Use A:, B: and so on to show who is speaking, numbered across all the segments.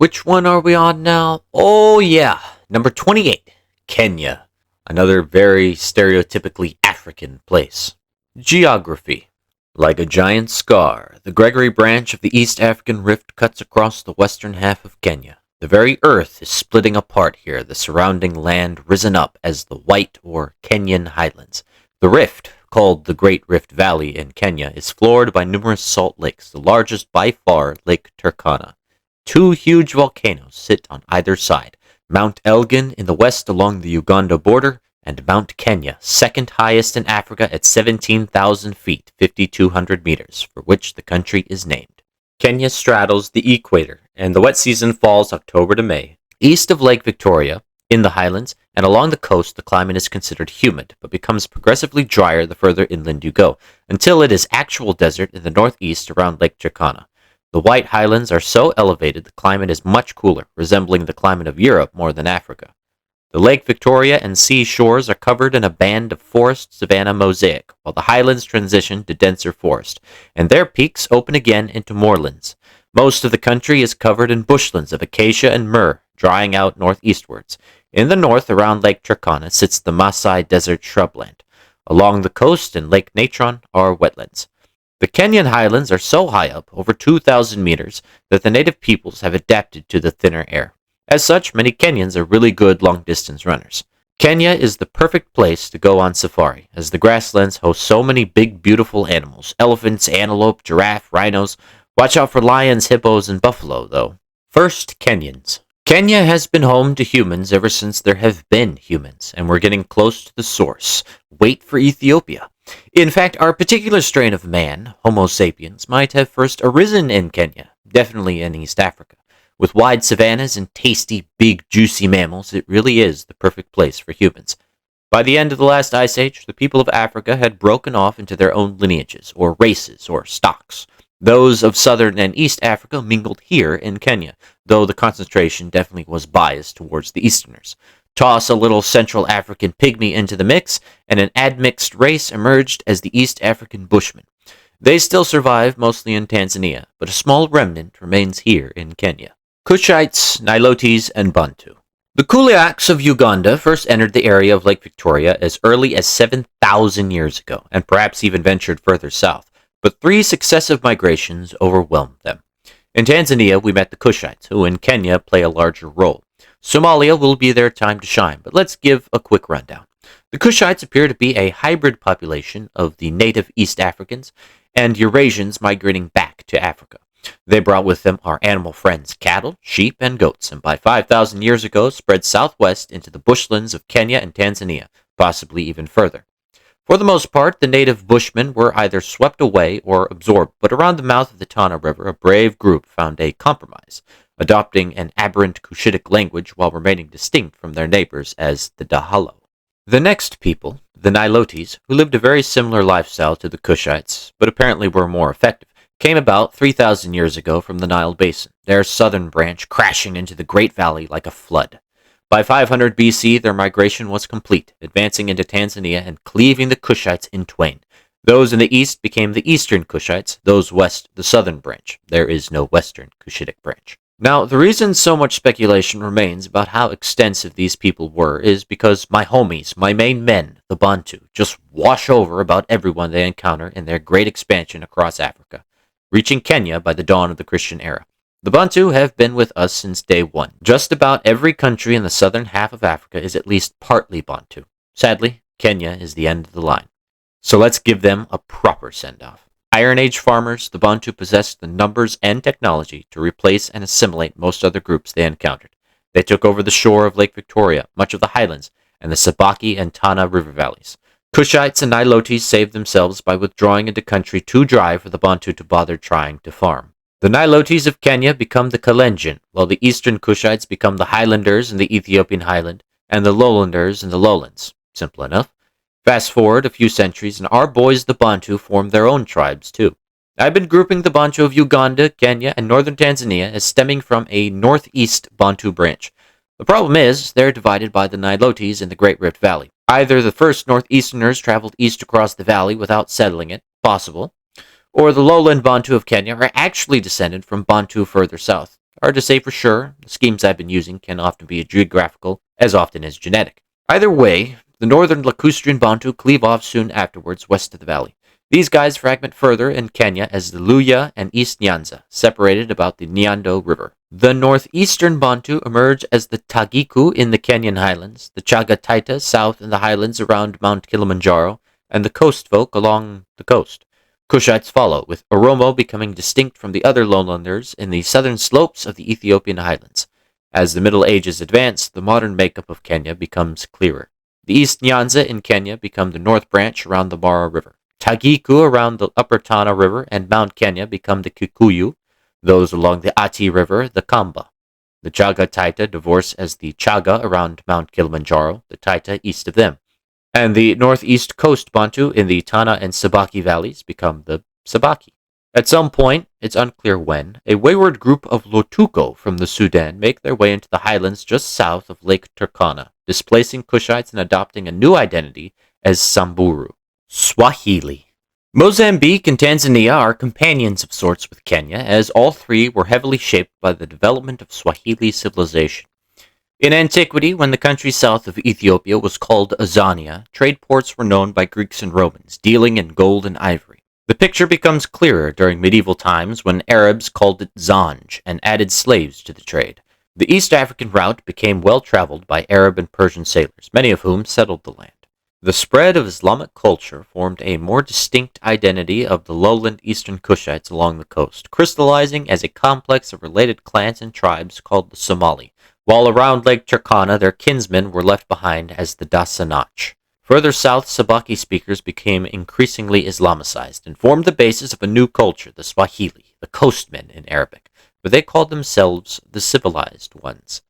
A: Which one are we on now? Oh, yeah. Number 28, Kenya. Another very stereotypically African place. Geography. Like a giant scar, the Gregory branch of the East African Rift cuts across the western half of Kenya. The very earth is splitting apart here, the surrounding land risen up as the White or Kenyan Highlands. The rift, called the Great Rift Valley in Kenya, is floored by numerous salt lakes, the largest by far Lake Turkana. Two huge volcanoes sit on either side, Mount Elgin in the west along the Uganda border, and Mount Kenya, second highest in Africa at 17,000 feet, 5,200 meters, for which the country is named. Kenya straddles the equator, and the wet season falls October to May. East of Lake Victoria, in the highlands, and along the coast, the climate is considered humid, but becomes progressively drier the further inland you go, until it is actual desert in the northeast around Lake Turkana. The White Highlands are so elevated the climate is much cooler, resembling the climate of Europe more than Africa. The Lake Victoria and sea shores are covered in a band of forest savanna mosaic, while the highlands transition to denser forest, and their peaks open again into moorlands. Most of the country is covered in bushlands of acacia and myrrh, drying out northeastwards. In the north, around Lake Turkana, sits the Maasai Desert shrubland. Along the coast and Lake Natron are wetlands. The Kenyan highlands are so high up, over 2,000 meters, that the native peoples have adapted to the thinner air. As such, many Kenyans are really good long-distance runners. Kenya is the perfect place to go on safari, as the grasslands host so many big, beautiful animals. Elephants, antelope, giraffe, rhinos. Watch out for lions, hippos, and buffalo, though. First, Kenyans. Kenya has been home to humans ever since there have been humans, and we're getting close to the source. Wait for Ethiopia. In fact, our particular strain of man, Homo sapiens, might have first arisen in Kenya, definitely in East Africa. With wide savannas and tasty, big, juicy mammals, it really is the perfect place for humans. By the end of the last ice age, the people of Africa had broken off into their own lineages, or races, or stocks. Those of southern and East Africa mingled here in Kenya, though the concentration definitely was biased towards the Easterners. Toss a little Central African pygmy into the mix, and an admixed race emerged as the East African Bushmen. They still survive mostly in Tanzania, but a small remnant remains here in Kenya. Kushites, Nilotes, and Bantu. The Kuliaks of Uganda first entered the area of Lake Victoria as early as 7,000 years ago, and perhaps even ventured further south, but 3 successive migrations overwhelmed them. In Tanzania, we met the Kushites, who in Kenya play a larger role. Somalia will be their time to shine, but let's give a quick rundown. The Kushites appear to be a hybrid population of the native East Africans and Eurasians migrating back to Africa. They brought with them our animal friends, cattle, sheep, and goats, and by 5,000 years ago spread southwest into the bushlands of Kenya and Tanzania, possibly even further. For the most part, the native Bushmen were either swept away or absorbed, but around the mouth of the Tana River, a brave group found a compromise, adopting an aberrant Cushitic language while remaining distinct from their neighbors as the Dahalo. The next people, the Nilotes, who lived a very similar lifestyle to the Kushites, but apparently were more effective, came about 3,000 years ago from the Nile Basin, their southern branch crashing into the Great Valley like a flood. By 500 BC, their migration was complete, advancing into Tanzania and cleaving the Kushites in twain. Those in the east became the eastern Kushites, those west the southern branch. There is no western Cushitic branch. Now, the reason so much speculation remains about how extensive these people were is because my homies, my main men, the Bantu, just wash over about everyone they encounter in their great expansion across Africa, reaching Kenya by the dawn of the Christian era. The Bantu have been with us since day one. Just about every country in the southern half of Africa is at least partly Bantu. Sadly, Kenya is the end of the line. So let's give them a proper send-off. Iron Age farmers, the Bantu possessed the numbers and technology to replace and assimilate most other groups they encountered. They took over the shore of Lake Victoria, much of the highlands, and the Sabaki and Tana river valleys. Kushites and Nilotes saved themselves by withdrawing into country too dry for the Bantu to bother trying to farm. The Nilotes of Kenya become the Kalenjin, while the eastern Kushites become the Highlanders in the Ethiopian highland, and the Lowlanders in the lowlands. Simple enough. Fast forward a few centuries, and our boys the Bantu formed their own tribes too. I've been grouping the Bantu of Uganda, Kenya, and northern Tanzania as stemming from a northeast Bantu branch. The problem is, they're divided by the Nilotes in the Great Rift Valley. Either the first northeasterners traveled east across the valley without settling it, possible, or the lowland Bantu of Kenya are actually descended from Bantu further south. Hard to say for sure. The schemes I've been using can often be geographical as often as genetic. Either way, the northern lacustrine Bantu cleave off soon afterwards west of the valley. These guys fragment further in Kenya as the Luya and East Nyanza, separated about the Nyando River. The northeastern Bantu emerge as the Tagiku in the Kenyan highlands, the Chagataita south in the highlands around Mount Kilimanjaro, and the coast folk along the coast. Kushites follow, with Oromo becoming distinct from the other lowlanders in the southern slopes of the Ethiopian highlands. As the Middle Ages advance, the modern makeup of Kenya becomes clearer. The East Nyanza in Kenya become the north branch around the Mara River. Tagiku around the upper Tana River and Mount Kenya become the Kikuyu, those along the Ati River, the Kamba. The Chaga Taita divorce as the Chaga around Mount Kilimanjaro, the Taita east of them. And the northeast coast Bantu in the Tana and Sabaki valleys become the Sabaki. At some point, it's unclear when, a wayward group of Lotuko from the Sudan make their way into the highlands just south of Lake Turkana, displacing Kushites and adopting a new identity as Samburu. Swahili. Mozambique and Tanzania are companions of sorts with Kenya, as all three were heavily shaped by the development of Swahili civilization. In antiquity, when the country south of Ethiopia was called Azania, trade ports were known by Greeks and Romans, dealing in gold and ivory. The picture becomes clearer during medieval times when Arabs called it Zanj and added slaves to the trade. The East African route became well traveled by Arab and Persian sailors, many of whom settled the land. The spread of Islamic culture formed a more distinct identity of the lowland eastern Kushites along the coast, crystallizing as a complex of related clans and tribes called the Somali, while around Lake Turkana their kinsmen were left behind as the Dasanach. Further south, Sabaki speakers became increasingly Islamicized and formed the basis of a new culture, the Swahili, the coastmen in Arabic, but they called themselves the civilized ones.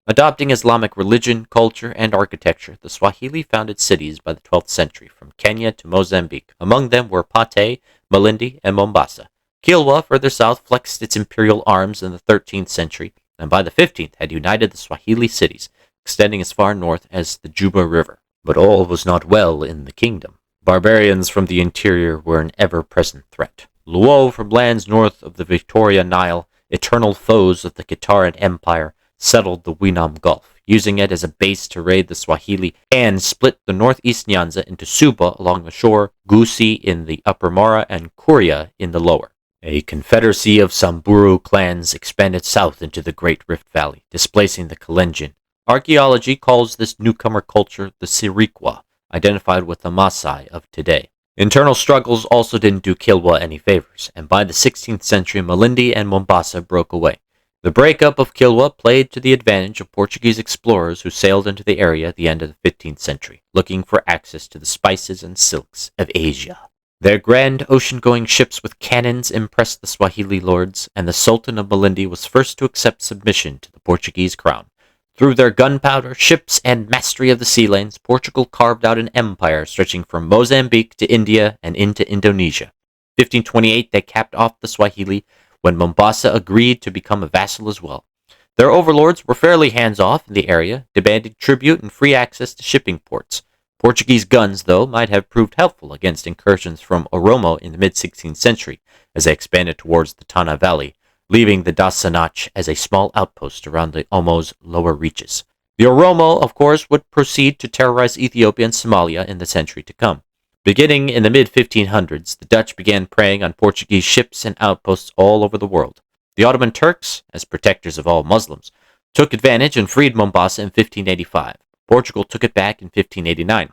A: Adopting Islamic religion, culture, and architecture, the Swahili founded cities by the 12th century, from Kenya to Mozambique. Among them were Pate, Malindi, and Mombasa. Kilwa, further south, flexed its imperial arms in the 13th century, and by the 15th had united the Swahili cities, extending as far north as the Juba River. But all was not well in the kingdom. Barbarians from the interior were an ever-present threat. Luo, from lands north of the Victoria Nile, eternal foes of the Kitaran Empire, settled the Winam Gulf, using it as a base to raid the Swahili and split the northeast Nyanza into Suba along the shore, Gusi in the upper Mara, and Kuria in the lower. A confederacy of Samburu clans expanded south into the Great Rift Valley, displacing the Kalenjin. Archaeology calls this newcomer culture the Sirikwa, identified with the Maasai of today. Internal struggles also didn't do Kilwa any favors, and by the 16th century Malindi and Mombasa broke away. The breakup of Kilwa played to the advantage of Portuguese explorers who sailed into the area at the end of the 15th century, looking for access to the spices and silks of Asia. Their grand ocean-going ships with cannons impressed the Swahili lords, and the Sultan of Malindi was first to accept submission to the Portuguese crown. Through their gunpowder, ships, and mastery of the sea lanes, Portugal carved out an empire stretching from Mozambique to India and into Indonesia. 1528, they capped off the Swahili, when Mombasa agreed to become a vassal as well. Their overlords were fairly hands-off in the area, demanding tribute and free access to shipping ports. Portuguese guns, though, might have proved helpful against incursions from Oromo in the mid-16th century, as they expanded towards the Tana Valley, leaving the Dasanach as a small outpost around the Omo's lower reaches. The Oromo, of course, would proceed to terrorize Ethiopia and Somalia in the century to come. Beginning in the mid-1500s, the Dutch began preying on Portuguese ships and outposts all over the world. The Ottoman Turks, as protectors of all Muslims, took advantage and freed Mombasa in 1585. Portugal took it back in 1589.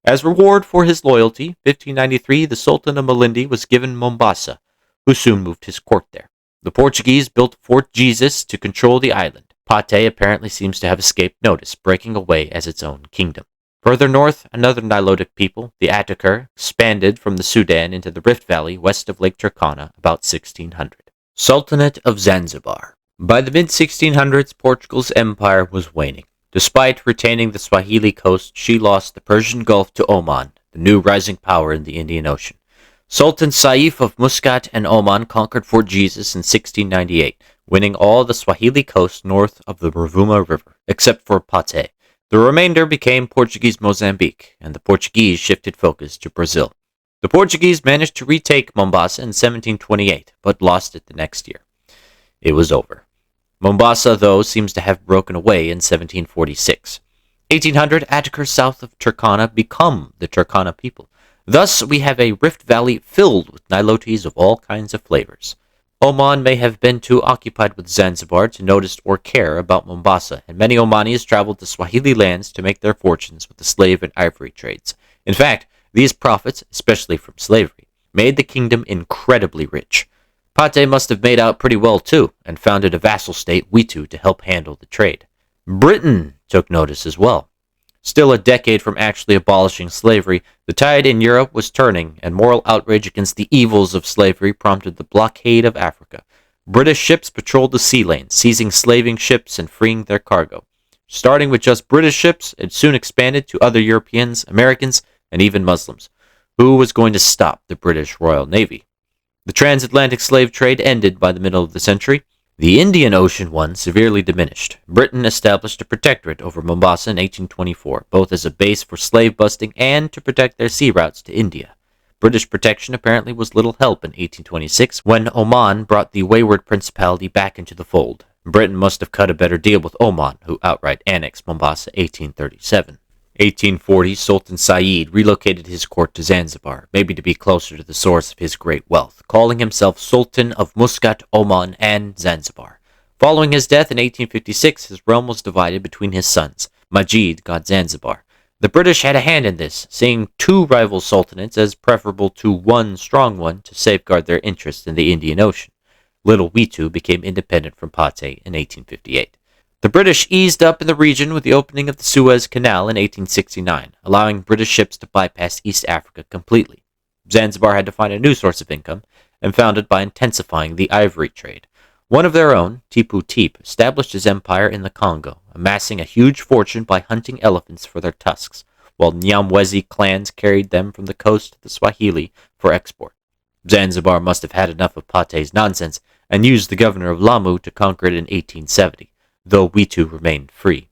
A: As reward for his loyalty, 1593, the Sultan of Malindi was given Mombasa, who soon moved his court there. The Portuguese built Fort Jesus to control the island. Pate apparently seems to have escaped notice, breaking away as its own kingdom. Further north, another Nilotic people, the Atakar, expanded from the Sudan into the Rift Valley west of Lake Turkana about 1600. Sultanate of Zanzibar. By the mid-1600s, Portugal's empire was waning. Despite retaining the Swahili coast, she lost the Persian Gulf to Oman, the new rising power in the Indian Ocean. Sultan Saif of Muscat and Oman conquered Fort Jesus in 1698, winning all the Swahili coast north of the Rovuma River, except for Pate. The remainder became Portuguese Mozambique, and the Portuguese shifted focus to Brazil. The Portuguese managed to retake Mombasa in 1728, but lost it the next year. It was over. Mombasa, though, seems to have broken away in 1746. 1800, Attica south of Turkana become the Turkana people. Thus, we have a rift valley filled with Nilotes of all kinds of flavors. Oman may have been too occupied with Zanzibar to notice or care about Mombasa, and many Omanis traveled to Swahili lands to make their fortunes with the slave and ivory trades. In fact, these profits, especially from slavery, made the kingdom incredibly rich. Pate must have made out pretty well too, and founded a vassal state, Witu, to help handle the trade. Britain took notice as well. Still a decade from actually abolishing slavery, the tide in Europe was turning, and moral outrage against the evils of slavery prompted the blockade of Africa. British ships patrolled the sea lanes, seizing slaving ships and freeing their cargo. Starting with just British ships, it soon expanded to other Europeans, Americans, and even Muslims. Who was going to stop the British Royal Navy? The transatlantic slave trade ended by the middle of the century. The Indian Ocean one severely diminished. Britain established a protectorate over Mombasa in 1824, both as a base for slave busting and to protect their sea routes to India. British protection apparently was little help in 1826 when Oman brought the wayward principality back into the fold. Britain must have cut a better deal with Oman, who outright annexed Mombasa in 1837. 1840, Sultan Said relocated his court to Zanzibar, maybe to be closer to the source of his great wealth, calling himself Sultan of Muscat, Oman, and Zanzibar. Following his death in 1856, his realm was divided between his sons. Majid got Zanzibar. The British had a hand in this, seeing two rival sultanates as preferable to one strong one to safeguard their interests in the Indian Ocean. Little Witu became independent from Pate in 1858. The British eased up in the region with the opening of the Suez Canal in 1869, allowing British ships to bypass East Africa completely. Zanzibar had to find a new source of income, and found it by intensifying the ivory trade. One of their own, Tipu Tip, established his empire in the Congo, amassing a huge fortune by hunting elephants for their tusks, while Nyamwezi clans carried them from the coast to the Swahili for export. Zanzibar must have had enough of Pate's nonsense, and used the governor of Lamu to conquer it in 1870. Though Witu remained free.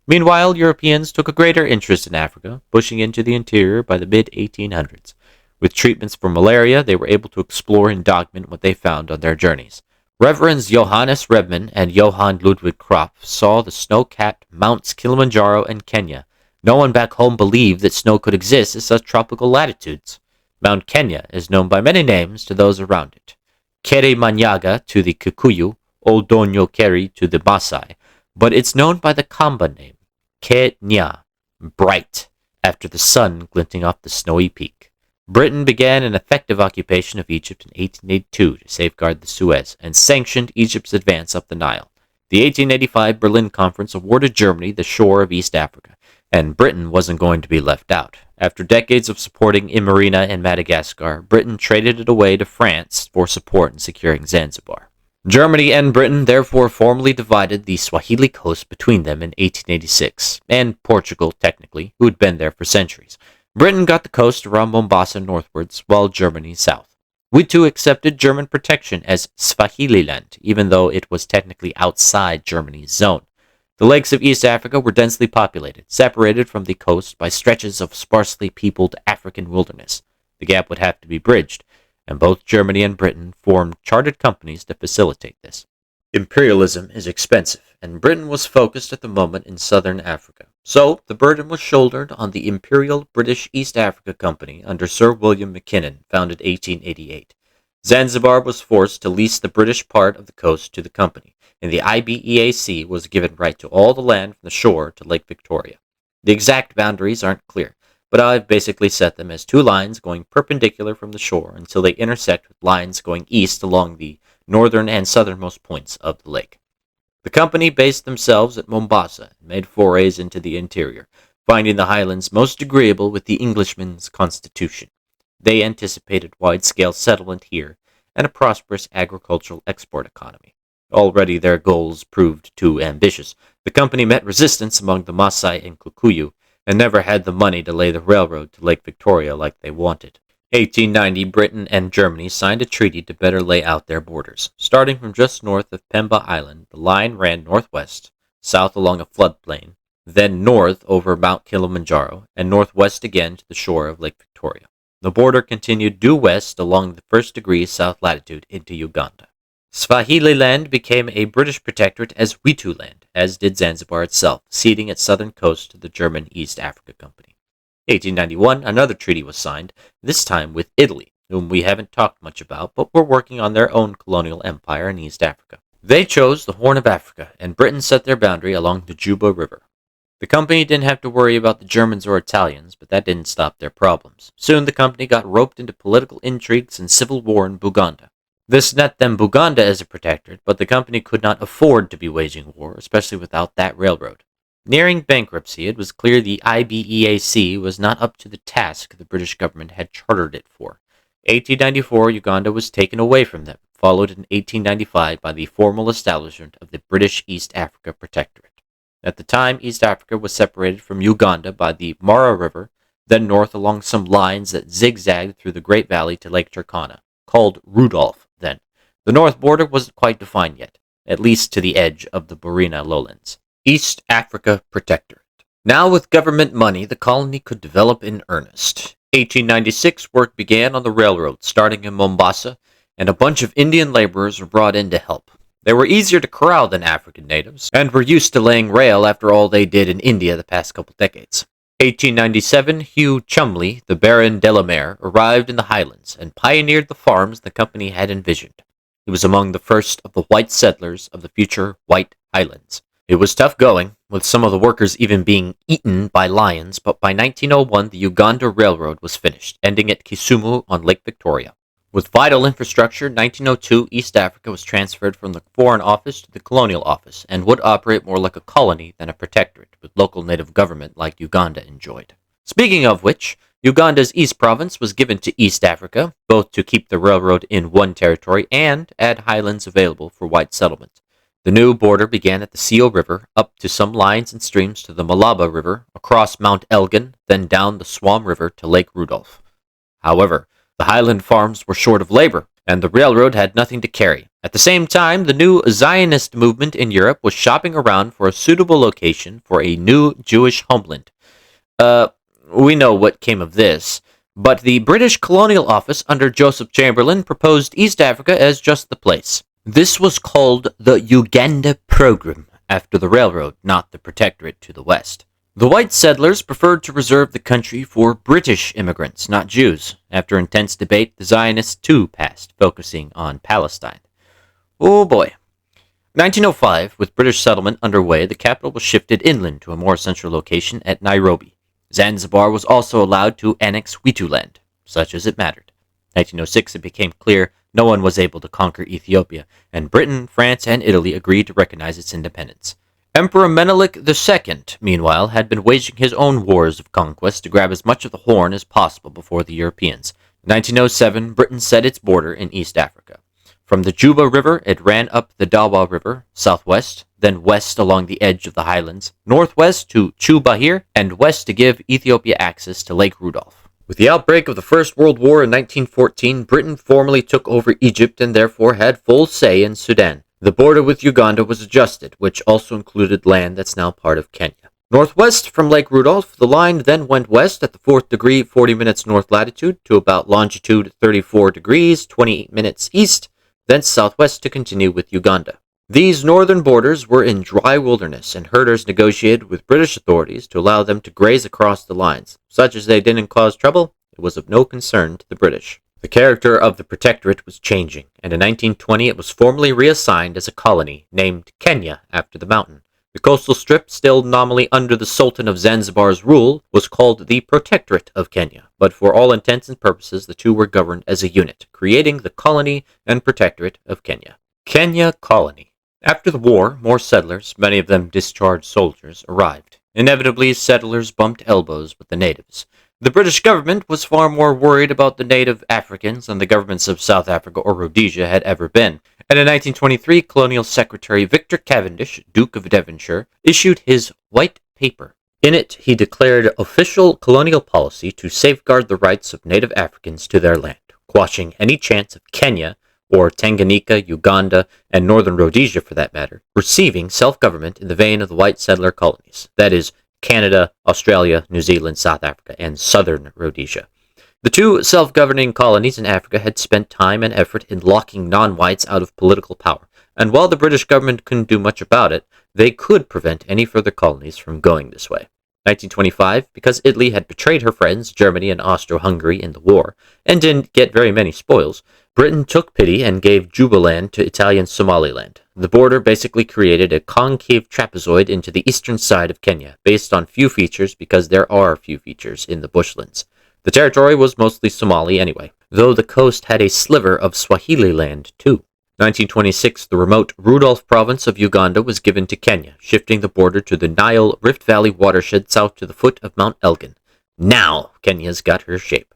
A: Meanwhile, Europeans took a greater interest in Africa, pushing into the interior by the mid-1800s. With treatments for malaria, they were able to explore and document what they found on their journeys. Reverends Johannes Rebmann and Johann Ludwig Krapf saw the snow-capped Mounts Kilimanjaro and Kenya. No one back home believed that snow could exist at such tropical latitudes. Mount Kenya is known by many names to those around it. Kerimanyaga to the Kikuyu, Old Donyo Keri to the Maasai, but it's known by the Kamba name, Kenya, bright, after the sun glinting off the snowy peak. Britain began an effective occupation of Egypt in 1882 to safeguard the Suez, and sanctioned Egypt's advance up the Nile. The 1885 Berlin Conference awarded Germany the shore of East Africa, and Britain wasn't going to be left out. After decades of supporting Imarina and Madagascar, Britain traded it away to France for support in securing Zanzibar. Germany and Britain therefore formally divided the Swahili coast between them in 1886, and Portugal, technically, who had been there for centuries. Britain got the coast around Mombasa northwards, while Germany south. Witu accepted German protection as Swahililand, even though it was technically outside Germany's zone. The lakes of East Africa were densely populated, separated from the coast by stretches of sparsely peopled African wilderness. The gap would have to be bridged, and both Germany and Britain formed chartered companies to facilitate this. Imperialism is expensive, and Britain was focused at the moment in southern Africa. So, the burden was shouldered on the Imperial British East Africa Company under Sir William Mackinnon, founded 1888. Zanzibar was forced to lease the British part of the coast to the company, and the IBEAC was given right to all the land from the shore to Lake Victoria. The exact boundaries aren't clear, but I've basically set them as two lines going perpendicular from the shore until they intersect with lines going east along the northern and southernmost points of the lake. The company based themselves at Mombasa and made forays into the interior, finding the highlands most agreeable with the Englishman's constitution. They anticipated wide-scale settlement here and a prosperous agricultural export economy. Already their goals proved too ambitious. The company met resistance among the Maasai and Kikuyu, and never had the money to lay the railroad to Lake Victoria like they wanted. 1890, Britain and Germany signed a treaty to better lay out their borders. Starting from just north of Pemba Island, the line ran northwest, south along a floodplain, then north over Mount Kilimanjaro, and northwest again to the shore of Lake Victoria. The border continued due west along the 1st degree south latitude into Uganda. Swahili land became a British protectorate as Witu land, as did Zanzibar itself, ceding its southern coast to the German East Africa Company. 1891, another treaty was signed, this time with Italy, whom we haven't talked much about, but were working on their own colonial empire in East Africa. They chose the Horn of Africa, and Britain set their boundary along the Juba River. The company didn't have to worry about the Germans or Italians, but that didn't stop their problems. Soon the company got roped into political intrigues and civil war in Buganda. This net them Buganda as a protectorate, but the company could not afford to be waging war, especially without that railroad. Nearing bankruptcy, it was clear the IBEAC was not up to the task the British government had chartered it for. 1894, Uganda was taken away from them, followed in 1895 by the formal establishment of the British East Africa Protectorate. At the time, East Africa was separated from Uganda by the Mara River, then north along some lines that zigzagged through the Great Valley to Lake Turkana, called Rudolph then. The north border wasn't quite defined yet, at least to the edge of the Burina lowlands. East Africa Protectorate. Now with government money, the colony could develop in earnest. 1896, work began on the railroad, starting in Mombasa, and a bunch of Indian laborers were brought in to help. They were easier to corral than African natives, and were used to laying rail after all they did in India the past couple decades. 1897, Hugh Chumley, the Baron Delamere, arrived in the highlands and pioneered the farms the company had envisioned. He was among the first of the white settlers of the future White Highlands. It was tough going, with some of the workers even being eaten by lions, but by 1901 the Uganda Railroad was finished, ending at Kisumu on Lake Victoria. With vital infrastructure, 1902 East Africa was transferred from the Foreign Office to the Colonial Office, and would operate more like a colony than a protectorate, with local native government like Uganda enjoyed. Speaking of which, Uganda's East Province was given to East Africa, both to keep the railroad in one territory and add highlands available for white settlement. The new border began at the Sio River, up to some lines and streams to the Malaba River, across Mount Elgin, then down the Swam River to Lake Rudolph. However, the highland farms were short of labor, and the railroad had nothing to carry. At the same time, the new Zionist movement in Europe was shopping around for a suitable location for a new Jewish homeland. We know what came of this, but the British Colonial Office under Joseph Chamberlain proposed East Africa as just the place. This was called the Uganda Program, after the railroad, not the protectorate to the west. The white settlers preferred to reserve the country for British immigrants, not Jews. After intense debate, the Zionists too passed, focusing on Palestine. Oh boy. 1905, with British settlement underway, the capital was shifted inland to a more central location at Nairobi. Zanzibar was also allowed to annex Witu land, such as it mattered. 1906, it became clear no one was able to conquer Ethiopia, and Britain, France, and Italy agreed to recognize its independence. Emperor Menelik II, meanwhile, had been waging his own wars of conquest to grab as much of the Horn as possible before the Europeans. In 1907, Britain set its border in East Africa. From the Juba River, it ran up the Dawa River, southwest, then west along the edge of the highlands, northwest to Chubahir, and west to give Ethiopia access to Lake Rudolph. With the outbreak of the First World War in 1914, Britain formally took over Egypt and therefore had full say in Sudan. The border with Uganda was adjusted, which also included land that's now part of Kenya. Northwest from Lake Rudolph, the line then went west at the 4th degree, 40 minutes north latitude to about longitude 34 degrees, 28 minutes east, then southwest to continue with Uganda. These northern borders were in dry wilderness, and herders negotiated with British authorities to allow them to graze across the lines. Such as they didn't cause trouble, it was of no concern to the British. The character of the protectorate was changing, and in 1920 it was formally reassigned as a colony, named Kenya after the mountain. The coastal strip, still nominally under the Sultan of Zanzibar's rule, was called the Protectorate of Kenya, but for all intents and purposes the two were governed as a unit, creating the Colony and Protectorate of Kenya. Kenya Colony. After the war, more settlers, many of them discharged soldiers, arrived. Inevitably, settlers bumped elbows with the natives. The British government was far more worried about the native Africans than the governments of South Africa or Rhodesia had ever been. And in 1923, Colonial Secretary Victor Cavendish, Duke of Devonshire, issued his White Paper. In it, he declared official colonial policy to safeguard the rights of native Africans to their land, quashing any chance of Kenya, or Tanganyika, Uganda, and northern Rhodesia for that matter, receiving self-government in the vein of the white settler colonies, that is, Canada, Australia, New Zealand, South Africa, and southern Rhodesia. The two self-governing colonies in Africa had spent time and effort in locking non-whites out of political power, and while the British government couldn't do much about it, they could prevent any further colonies from going this way. 1925, because Italy had betrayed her friends Germany and Austro-Hungary in the war, and didn't get very many spoils, Britain took pity and gave Jubaland to Italian Somaliland. The border basically created a concave trapezoid into the eastern side of Kenya, based on few features because there are few features in the bushlands. The territory was mostly Somali anyway, though the coast had a sliver of Swahili land too. 1926, the remote Rudolph province of Uganda was given to Kenya, shifting the border to the Nile Rift Valley watershed south to the foot of Mount Elgin. Now Kenya's got her shape.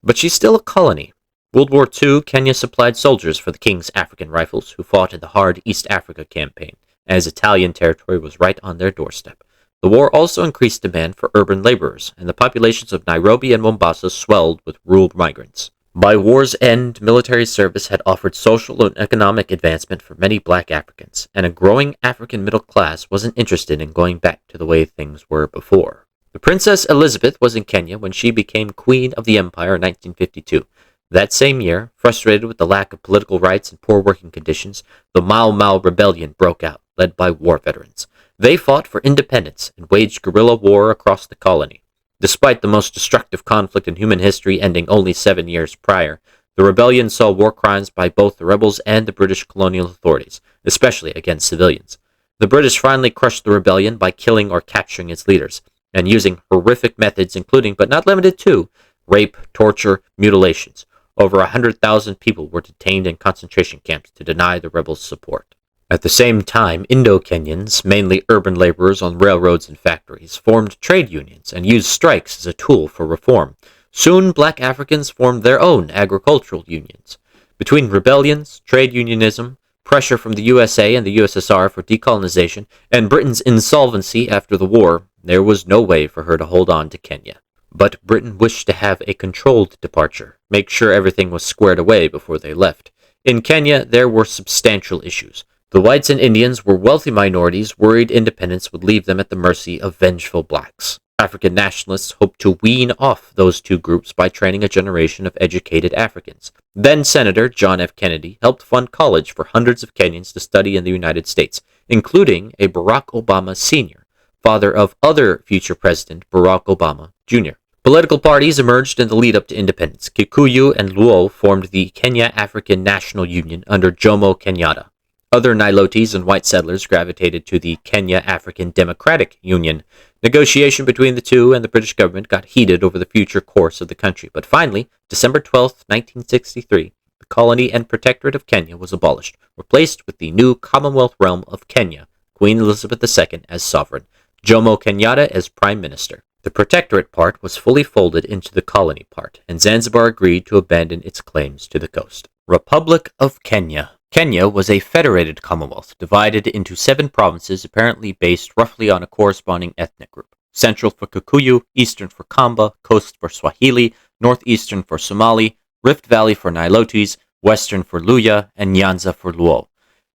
A: But she's still a colony. World War II, Kenya supplied soldiers for the King's African Rifles, who fought in the hard East Africa campaign, as Italian territory was right on their doorstep. The war also increased demand for urban laborers, and the populations of Nairobi and Mombasa swelled with rural migrants. By war's end, military service had offered social and economic advancement for many black Africans, and a growing African middle class wasn't interested in going back to the way things were before. The Princess Elizabeth was in Kenya when she became Queen of the Empire in 1952. That same year, frustrated with the lack of political rights and poor working conditions, the Mau Mau Rebellion broke out, led by war veterans. They fought for independence and waged guerrilla war across the colony. Despite the most destructive conflict in human history ending only 7 years prior, the rebellion saw war crimes by both the rebels and the British colonial authorities, especially against civilians. The British finally crushed the rebellion by killing or capturing its leaders, and using horrific methods including, but not limited to, rape, torture, mutilations. Over 100,000 people were detained in concentration camps to deny the rebels support. At the same time, Indo-Kenyans, mainly urban laborers on railroads and factories, formed trade unions and used strikes as a tool for reform. Soon, black Africans formed their own agricultural unions. Between rebellions, trade unionism, pressure from the USA and the USSR for decolonization, and Britain's insolvency after the war, there was no way for her to hold on to Kenya. But Britain wished to have a controlled departure, make sure everything was squared away before they left. In Kenya, there were substantial issues. The whites and Indians were wealthy minorities worried independence would leave them at the mercy of vengeful blacks. African nationalists hoped to wean off those two groups by training a generation of educated Africans. Then Senator John F. Kennedy helped fund college for hundreds of Kenyans to study in the United States, including a Barack Obama Sr., father of other future President Barack Obama Jr. Political parties emerged in the lead-up to independence. Kikuyu and Luo formed the Kenya African National Union under Jomo Kenyatta. Other Nilotes and white settlers gravitated to the Kenya African Democratic Union. Negotiation between the two and the British government got heated over the future course of the country, but finally, December 12, 1963, the colony and protectorate of Kenya was abolished, replaced with the new Commonwealth realm of Kenya, Queen Elizabeth II as sovereign, Jomo Kenyatta as prime minister. The protectorate part was fully folded into the colony part, and Zanzibar agreed to abandon its claims to the coast. Republic of Kenya. Kenya was a federated commonwealth, divided into 7 provinces apparently based roughly on a corresponding ethnic group. Central for Kikuyu, Eastern for Kamba, Coast for Swahili, Northeastern for Somali, Rift Valley for Nilotes, Western for Luya, and Nyanza for Luo.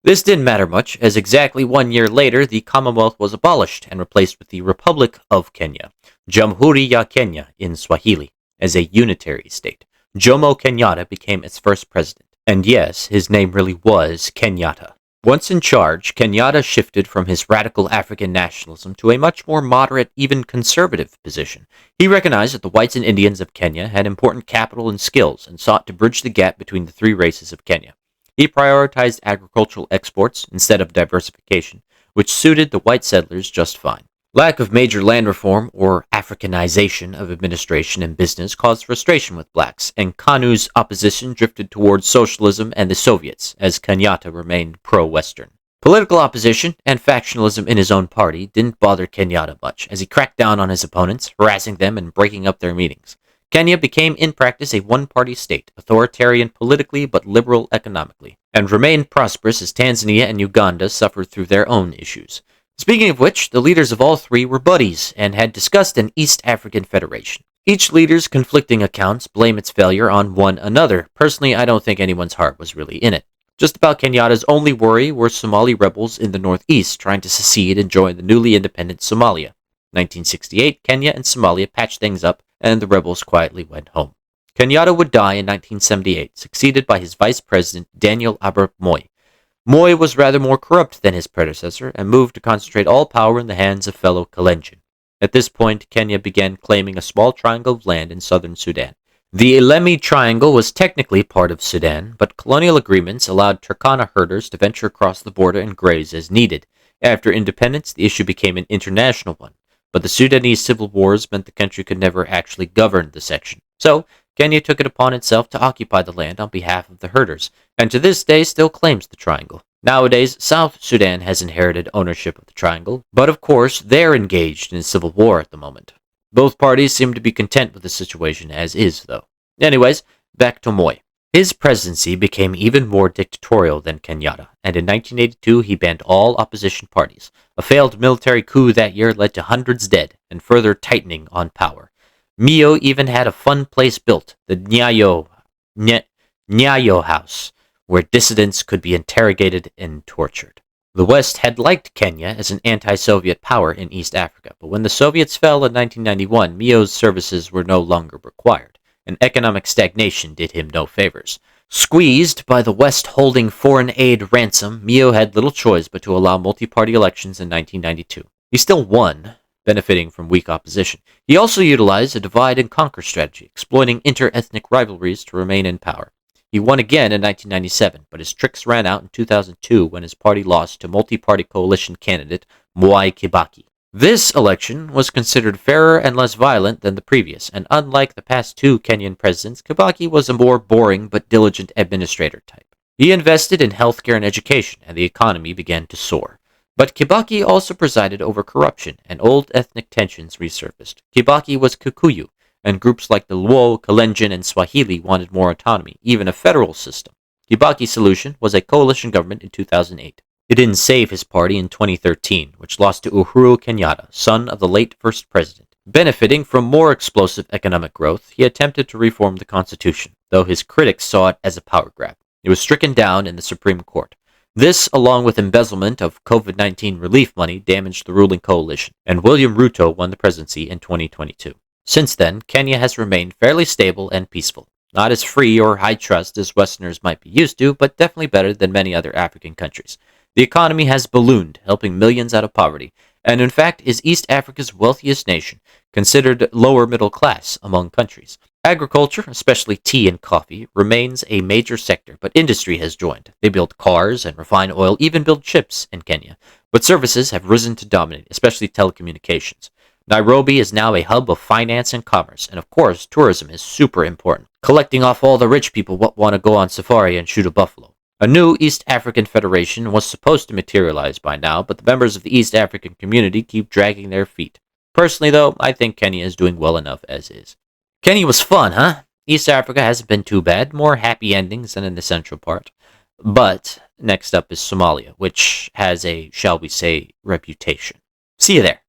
A: This didn't matter much, as exactly 1 year later the Commonwealth was abolished and replaced with the Republic of Kenya, Jamhuri ya Kenya in Swahili, as a unitary state. Jomo Kenyatta became its first president. And yes, his name really was Kenyatta. Once in charge, Kenyatta shifted from his radical African nationalism to a much more moderate, even conservative position. He recognized that the whites and Indians of Kenya had important capital and skills and sought to bridge the gap between the 3 races of Kenya. He prioritized agricultural exports instead of diversification, which suited the white settlers just fine. Lack of major land reform, or Africanization of administration and business, caused frustration with blacks, and Kanu's opposition drifted towards socialism and the Soviets, as Kenyatta remained pro-Western. Political opposition and factionalism in his own party didn't bother Kenyatta much, as he cracked down on his opponents, harassing them and breaking up their meetings. Kenya became in practice a one-party state, authoritarian politically but liberal economically, and remained prosperous as Tanzania and Uganda suffered through their own issues. Speaking of which, the leaders of all 3 were buddies and had discussed an East African Federation. Each leader's conflicting accounts blame its failure on one another. Personally, I don't think anyone's heart was really in it. Just about Kenyatta's only worry were Somali rebels in the northeast trying to secede and join the newly independent Somalia. 1968, Kenya and Somalia patched things up, and the rebels quietly went home. Kenyatta would die in 1978, succeeded by his vice president Daniel Arap Moi. Moi was rather more corrupt than his predecessor and moved to concentrate all power in the hands of fellow Kalenjin. At this point, Kenya began claiming a small triangle of land in southern Sudan. The Ilemi Triangle was technically part of Sudan, but colonial agreements allowed Turkana herders to venture across the border and graze as needed. After independence, the issue became an international one, but the Sudanese civil wars meant the country could never actually govern the section. So, Kenya took it upon itself to occupy the land on behalf of the herders, and to this day still claims the triangle. Nowadays, South Sudan has inherited ownership of the triangle, but of course, they're engaged in civil war at the moment. Both parties seem to be content with the situation as is, though. Anyways, back to Moi. His presidency became even more dictatorial than Kenyatta, and in 1982 he banned all opposition parties. A failed military coup that year led to hundreds dead, and further tightening on power. Mio even had a fun place built, the Nyayo House, where dissidents could be interrogated and tortured. The West had liked Kenya as an anti-Soviet power in East Africa, but when the Soviets fell in 1991, Mio's services were no longer required, and economic stagnation did him no favors. Squeezed by the West holding foreign aid ransom, Mio had little choice but to allow multi-party elections in 1992. He still won, benefiting from weak opposition. He also utilized a divide-and-conquer strategy, exploiting inter-ethnic rivalries to remain in power. He won again in 1997, but his tricks ran out in 2002 when his party lost to multi-party coalition candidate Mwai Kibaki. This election was considered fairer and less violent than the previous, and unlike the past two Kenyan presidents, Kibaki was a more boring but diligent administrator type. He invested in healthcare and education, and the economy began to soar. But Kibaki also presided over corruption, and old ethnic tensions resurfaced. Kibaki was Kikuyu, and groups like the Luo, Kalenjin, and Swahili wanted more autonomy, even a federal system. Kibaki's solution was a coalition government in 2008. It didn't save his party in 2013, which lost to Uhuru Kenyatta, son of the late first president. Benefiting from more explosive economic growth, he attempted to reform the constitution, though his critics saw it as a power grab. It was stricken down in the Supreme Court. This, along with embezzlement of COVID-19 relief money, damaged the ruling coalition, and William Ruto won the presidency in 2022. Since then, Kenya has remained fairly stable and peaceful. Not as free or high trust as Westerners might be used to, but definitely better than many other African countries. The economy has ballooned, helping millions out of poverty, and in fact is East Africa's wealthiest nation, considered lower middle class among countries. Agriculture, especially tea and coffee, remains a major sector, but industry has joined. They build cars and refine oil, even build ships in Kenya. But services have risen to dominate, especially telecommunications. Nairobi is now a hub of finance and commerce, and of course, tourism is super important, collecting off all the rich people what want to go on safari and shoot a buffalo. A new East African Federation was supposed to materialize by now, but the members of the East African community keep dragging their feet. Personally, though, I think Kenya is doing well enough as is. Kenya was fun, huh? East Africa hasn't been too bad, more happy endings than in the central part. But next up is Somalia, which has a, shall we say, reputation. See you there.